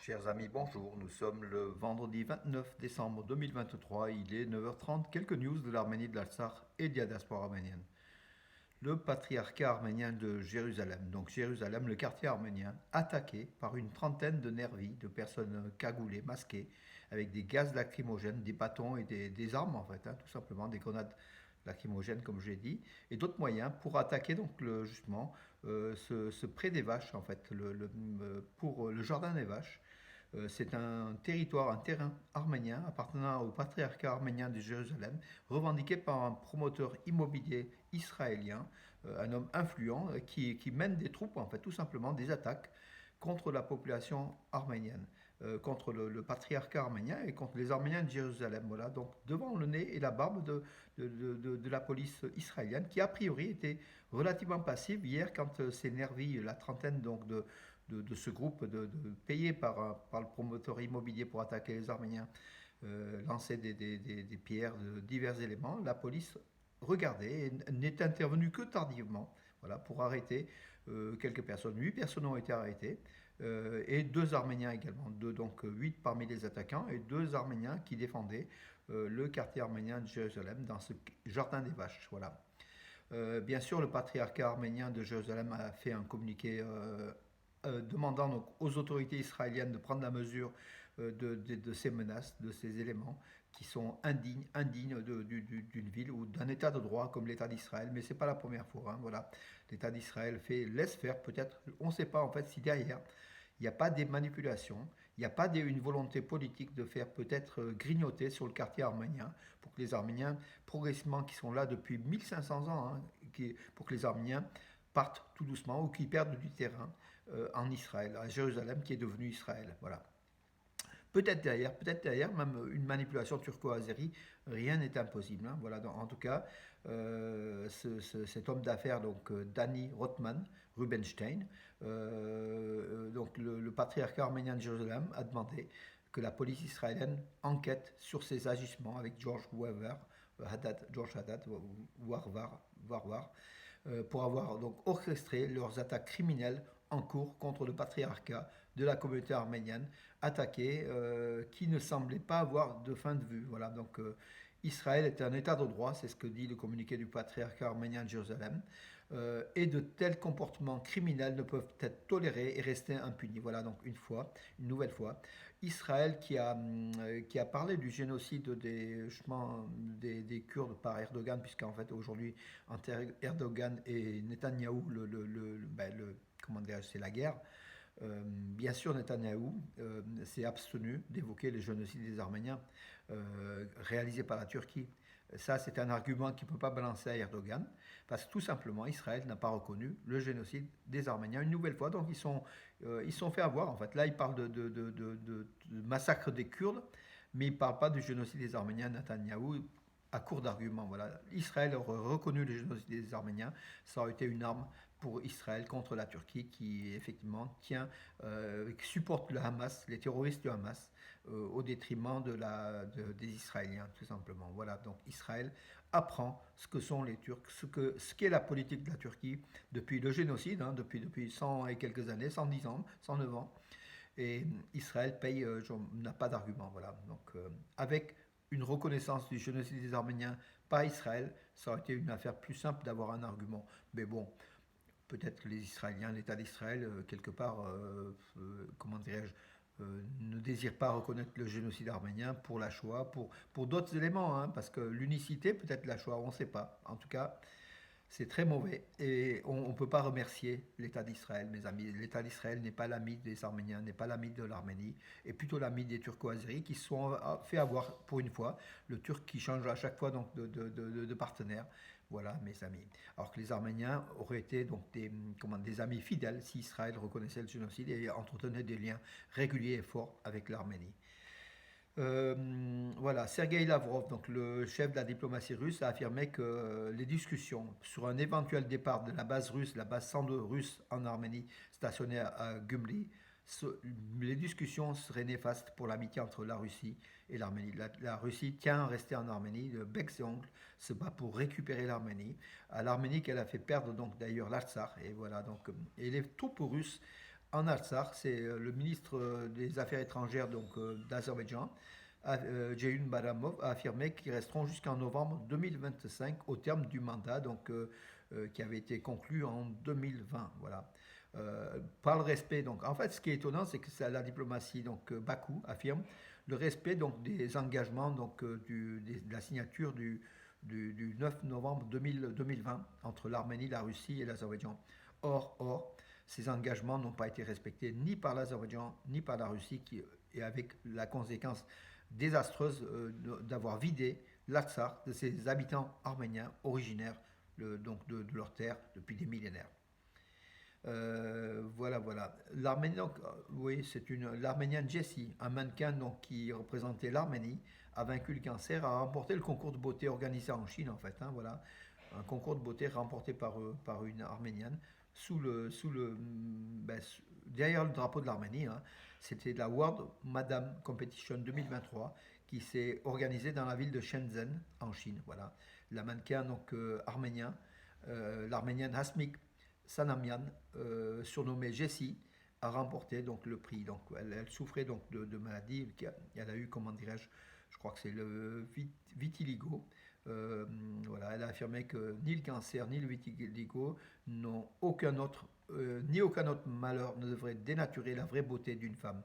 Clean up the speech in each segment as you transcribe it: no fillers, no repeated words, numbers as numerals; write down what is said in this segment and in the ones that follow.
Chers amis, bonjour. Nous sommes le vendredi 29 décembre 2023. Il est 9h30. Quelques news de l'Arménie, de l'Artsakh et de la diaspora arménienne. Le patriarcat arménien de Jérusalem, donc Jérusalem, le quartier arménien, attaqué par une trentaine de nervis, de personnes cagoulées, masquées, avec des gaz lacrymogènes, des bâtons et des armes en fait, tout simplement, des grenades lacrymogènes comme j'ai dit, et d'autres moyens pour attaquer donc justement ce pré des vaches en fait, pour le jardin des vaches. C'est un territoire, un terrain arménien appartenant au patriarcat arménien de Jérusalem, revendiqué par un promoteur immobilier israélien, un homme influent qui mène des troupes, en fait, tout simplement des attaques contre la population arménienne, contre le patriarcat arménien et contre les Arméniens de Jérusalem. Voilà, donc devant le nez et la barbe de la police israélienne, qui a priori était relativement passive hier quand ces nervis, la trentaine donc de ce groupe payé par le promoteur immobilier pour attaquer les Arméniens, lançait des pierres, de divers éléments. La police regardait et n'est intervenue que tardivement, voilà, pour arrêter quelques personnes. 8 personnes ont été arrêtées et 2 Arméniens également. Donc 8 parmi les attaquants et 2 Arméniens qui défendaient le quartier arménien de Jérusalem dans ce jardin des vaches. Voilà. Bien sûr, le patriarcat arménien de Jérusalem a fait un communiqué demandant donc aux autorités israéliennes de prendre la mesure de ces menaces, de ces éléments qui sont indignes d'une ville ou d'un État de droit comme l'État d'Israël. Mais c'est pas la première fois. Voilà, l'État d'Israël laisse faire. Peut-être, on ne sait pas en fait si derrière il n'y a pas des manipulations, il n'y a pas une volonté politique de faire peut-être grignoter sur le quartier arménien pour que les Arméniens, progressivement, qui sont là depuis 1500 ans, pour que les Arméniens partent tout doucement ou qui perdent du terrain en Israël, à Jérusalem qui est devenu Israël. Voilà. Peut-être derrière, même une manipulation turco-azérie, rien n'est impossible. Voilà, donc, en tout cas, cet homme d'affaires, donc Danny Rothman, Rubenstein, donc le patriarcat arménien de Jérusalem, a demandé que la police israélienne enquête sur ses agissements avec George Haddad, Warwar, pour avoir donc orchestré leurs attaques criminelles en cours contre le patriarcat de la communauté arménienne attaquée, qui ne semblait pas avoir de fin de vue. Voilà, donc Israël est un état de droit, c'est ce que dit le communiqué du patriarcat arménien de Jérusalem, et de tels comportements criminels ne peuvent être tolérés et rester impunis. Voilà, donc une nouvelle fois, Israël qui a parlé du génocide des Kurdes par Erdogan, puisqu'en fait aujourd'hui entre Erdogan et Netanyahou, comment dire, c'est la guerre. Bien sûr, Netanyahou s'est abstenu d'évoquer le génocide des Arméniens réalisé par la Turquie. Ça, c'est un argument qui ne peut pas balancer à Erdogan, parce que tout simplement, Israël n'a pas reconnu le génocide des Arméniens une nouvelle fois. Donc, ils sont fait avoir, en fait. Là, ils parlent de massacre des Kurdes, mais ils ne parlent pas du génocide des Arméniens. Netanyahou à court d'arguments. Voilà. Israël aurait reconnu le génocide des Arméniens, ça aurait été une arme pour Israël contre la Turquie qui effectivement supporte le Hamas, les terroristes du Hamas, au détriment des Israéliens, tout simplement. Voilà, donc Israël apprend ce que sont les Turcs, ce qu'est la politique de la Turquie depuis le génocide, depuis 100 et quelques années, 110 ans, 109 ans. Et Israël n'a pas d'argument. Voilà. Donc, avec une reconnaissance du génocide des Arméniens par Israël, ça aurait été une affaire plus simple d'avoir un argument. Mais bon, peut-être que les Israéliens, l'État d'Israël, quelque part, comment dirais-je, ne désire pas reconnaître le génocide arménien pour la Shoah, pour d'autres éléments, parce que l'unicité, peut-être la Shoah, on ne sait pas. En tout cas, c'est très mauvais et on ne peut pas remercier l'État d'Israël, mes amis. L'État d'Israël n'est pas l'ami des Arméniens, n'est pas l'ami de l'Arménie, et plutôt l'ami des Turco-Azéris qui se sont fait avoir pour une fois. Le Turc qui change à chaque fois donc de partenaire. Voilà, mes amis. Alors que les Arméniens auraient été donc des amis fidèles si Israël reconnaissait le génocide et entretenait des liens réguliers et forts avec l'Arménie. Voilà, Sergei Lavrov, donc le chef de la diplomatie russe, a affirmé que les discussions sur un éventuel départ de la base russe, la base 102 russe en Arménie, stationnée à Gumli, les discussions seraient néfastes pour l'amitié entre la Russie et l'Arménie. La Russie tient à rester en Arménie, le bec et ongle se bat pour récupérer l'Arménie, à l'Arménie qu'elle a fait perdre donc d'ailleurs l'Artsakh, et voilà donc et les troupes russes en Artsakh, c'est le ministre des Affaires étrangères d'Azerbaïdjan, Ceyhun Bayramov, a affirmé qu'ils resteront jusqu'en novembre 2025 au terme du mandat qui avait été conclu en 2020. Voilà. Par le respect, donc en fait, ce qui est étonnant, c'est que la diplomatie, Bakou affirme le respect des engagements de la signature du 9 novembre 2020 entre l'Arménie, la Russie et l'Azerbaïdjan. Or, ces engagements n'ont pas été respectés ni par l'Azerbaïdjan ni par la Russie, et avec la conséquence désastreuse d'avoir vidé l'Artsakh de ses habitants arméniens originaires de leur terre depuis des millénaires. Voilà. L'Arménie, oui, l'Arménienne Jessie, un mannequin qui représentait l'Arménie, a vaincu le cancer, a remporté le concours de beauté organisé en Chine, en fait. Hein, voilà. Un concours de beauté remporté par une Arménienne derrière le drapeau de l'Arménie. Hein. C'était la World Madame Competition 2023 qui s'est organisée dans la ville de Shenzhen, en Chine. Voilà. La mannequin arménien, l'Arménienne Hasmik Sanamian, surnommée Jessie, a remporté le prix. Donc, elle souffrait de maladie. Elle a eu, comment dirais-je, je crois que c'est le vitiligo. Voilà, elle a affirmé que ni le cancer ni le vitiligo n'ont ni aucun autre malheur ne devrait dénaturer la vraie beauté d'une femme.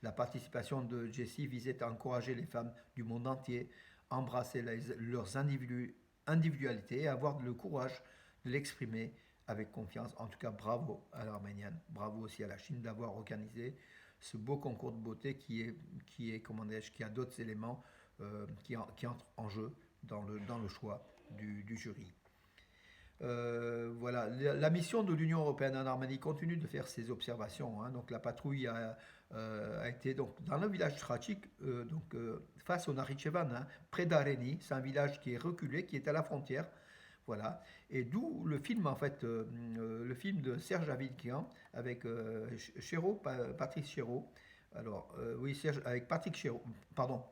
La participation de Jessie visait à encourager les femmes du monde entier à embrasser leurs individualités et avoir le courage de l'exprimer avec confiance. En tout cas, bravo à l'Arménienne, bravo aussi à la Chine d'avoir organisé ce beau concours de beauté qui a d'autres éléments qui entrent en jeu dans le choix du jury. Voilà, la mission de l'Union européenne en Arménie continue de faire ses observations. Hein. Donc la patrouille a été dans le village Trachik, face au Nakhichevan, hein, près d'Areni. C'est un village qui est reculé, qui est à la frontière. Voilà. Et d'où le film, en fait, le film de Serge Avikian avec Patrick Chéreau. Alors, oui, Serge, avec Patrick Chéreau, pardon,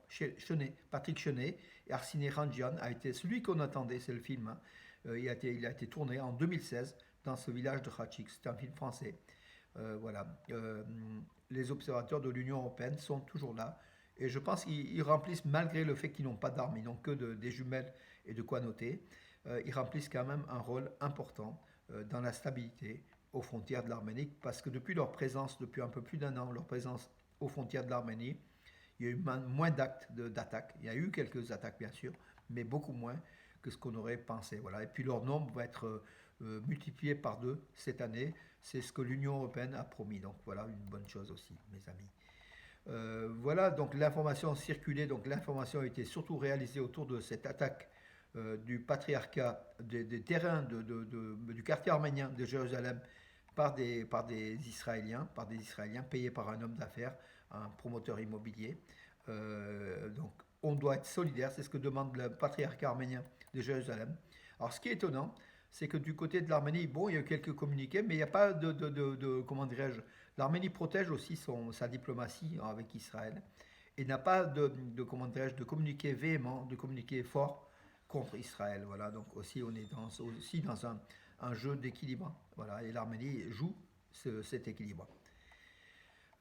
Patrick Chenet et Arsine Rangian a été celui qu'on attendait, c'est le film. Hein. Il a été tourné en 2016 dans ce village de Khachik. C'est un film français. Voilà. Les observateurs de l'Union européenne sont toujours là. Et je pense qu'ils remplissent, malgré le fait qu'ils n'ont pas d'armes, ils n'ont que des jumelles et de quoi noter, ils remplissent quand même un rôle important dans la stabilité aux frontières de l'Arménie, parce que depuis leur présence, depuis un peu plus d'un an, leur présence aux frontières de l'Arménie, il y a eu moins d'actes d'attaque. Il y a eu quelques attaques, bien sûr, mais beaucoup moins que ce qu'on aurait pensé. Voilà. Et puis leur nombre va être multiplié par 2 cette année. C'est ce que l'Union européenne a promis. Donc voilà, une bonne chose aussi, mes amis. Voilà, donc l'information circulait. Donc l'information a été surtout réalisée autour de cette attaque du patriarcat des terrains du quartier arménien de Jérusalem par des Israéliens payés par un homme d'affaires, un promoteur immobilier. Donc on doit être solidaire, c'est ce que demande le patriarcat arménien de Jérusalem. Alors ce qui est étonnant, c'est que du côté de l'Arménie, bon, il y a eu quelques communiqués, mais il n'y a pas comment dirais-je, l'Arménie protège aussi sa diplomatie avec Israël et n'a pas comment dirais-je, de communiqué véhément, de communiqué fort contre Israël. Voilà, donc aussi on est aussi dans un jeu d'équilibre. Voilà, et l'Arménie joue cet équilibre.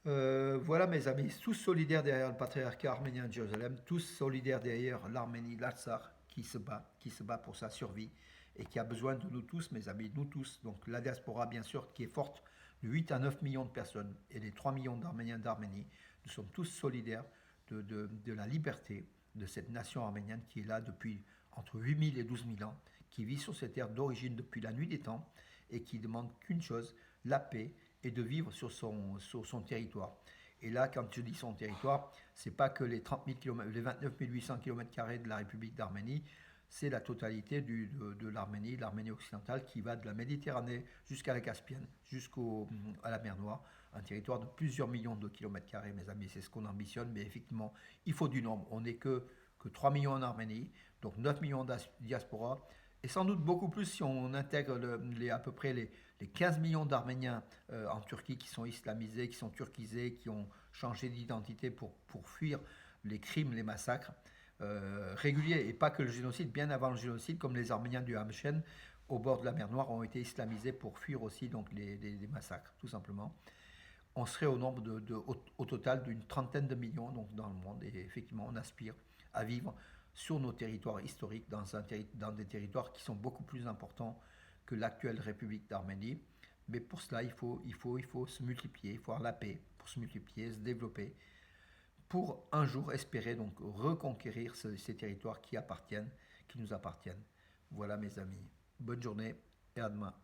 Voilà mes amis, tous solidaires derrière le patriarcat arménien de Jérusalem, tous solidaires derrière l'Arménie, l'Artsakh qui se bat pour sa survie et qui a besoin de nous tous, mes amis, nous tous. Donc la diaspora, bien sûr, qui est forte, de 8 à 9 millions de personnes et les 3 millions d'Arméniens d'Arménie, nous sommes tous solidaires de la liberté de cette nation arménienne qui est là depuis entre 8000 et 12 000 ans, qui vit sur cette terre d'origine depuis la nuit des temps et qui demande qu'une chose, la paix et de vivre sur son territoire. Et là, quand je dis son territoire, c'est pas que les 30 000 km, les 29 800 km² de la République d'Arménie, c'est la totalité de l'Arménie occidentale qui va de la Méditerranée jusqu'à la Caspienne, à la mer Noire, un territoire de plusieurs millions de kilomètres carrés, mes amis, c'est ce qu'on ambitionne, mais effectivement, il faut du nombre. On n'est que 3 millions en Arménie, donc 9 millions de diaspora, et sans doute beaucoup plus si on intègre à peu près les 15 millions d'Arméniens en Turquie qui sont islamisés, qui sont turquisés, qui ont changé d'identité pour fuir les crimes, les massacres réguliers, et pas que le génocide, bien avant le génocide, comme les Arméniens du Hamchen au bord de la mer Noire ont été islamisés pour fuir aussi donc les massacres, tout simplement. on serait au nombre au total d'une trentaine de millions donc, dans le monde. Et effectivement, on aspire à vivre sur nos territoires historiques, dans des territoires qui sont beaucoup plus importants que l'actuelle République d'Arménie. Mais pour cela, il faut se multiplier, il faut avoir la paix pour se multiplier, se développer, pour un jour espérer donc reconquérir ces territoires qui nous appartiennent. Voilà mes amis. Bonne journée et à demain.